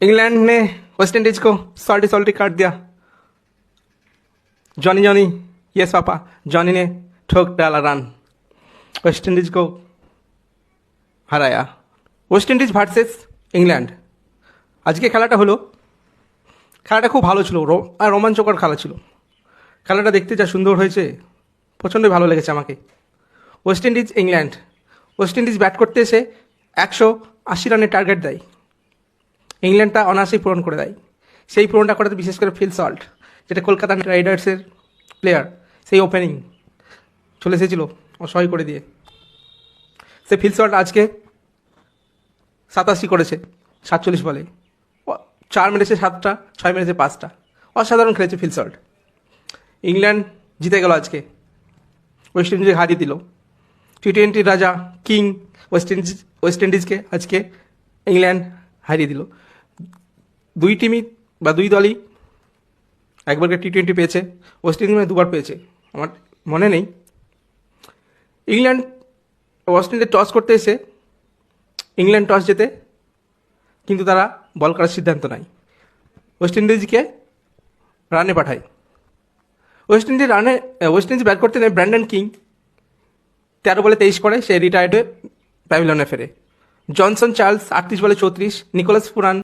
England ने West Indies को salty salty काट दिया। Johnny Johnny, yes papa, Johnny ने ठोक डाला रन, वेस्ट इंडीज को হারায়া। ওয়েস্ট ইন্ডিজ ভার্সেস ইংল্যান্ড আজকে খেলাটা হলো। খেলাটা খুব ভালো ছিল, আর রোমাঞ্চকর খেলা ছিল। খেলাটা দেখতে যা সুন্দর হয়েছে, প্রচণ্ডই ভালো লেগেছে আমাকে। West Indies England, West Indies bat করতে এসে 180 রানের টার্গেট দেয়, ইংল্যান্ড তা অনায়াসেই পূরণ করে দেয়। সেই পূরণটা করাতে বিশেষ করে ফিল সল্ট, যেটা কলকাতা নাইট রাইডার্সের প্লেয়ার, সেই ওপেনিং চলে এসেছিল অসহায় করে দিয়ে। সে ফিল সল্ট আজকে 87 করেছে 47 বলে, 4 মেরেছে 7টা, 6 মেরেছে 5টা। অসাধারণ খেলেছে ফিল সল্ট। ইংল্যান্ড জিতে গেল আজকে, ওয়েস্ট ইন্ডিজকে হারিয়ে দিল। টি20 রাজা কিং ওয়েস্ট ইন্ডিজকে আজকে ইংল্যান্ড হারিয়ে দিল। দুই টিমই বা দুই দলই একবার টি20 পেয়েছে, ওয়েস্ট ইন্ডিজ মানে দুবার পেয়েছে, আমার মনে নেই। ইংল্যান্ড ওয়েস্ট ইন্ডিজ টস করতে এসে ইংল্যান্ড টস জেতে, কিন্তু তারা বল করার সিদ্ধান্ত নেয়, ওয়েস্ট ইন্ডিজকে রানে পাঠায়। ওয়েস্ট ইন্ডিজ ব্যাট করতে নেয় ব্র্যান্ডন কিং, 13 বলে 23 করে সে রিটায়ার্ড হয়ে প্যাভিলিয়নে ফেরে। জনসন চার্লস 38 বলে 34, নিকোলাস পুরান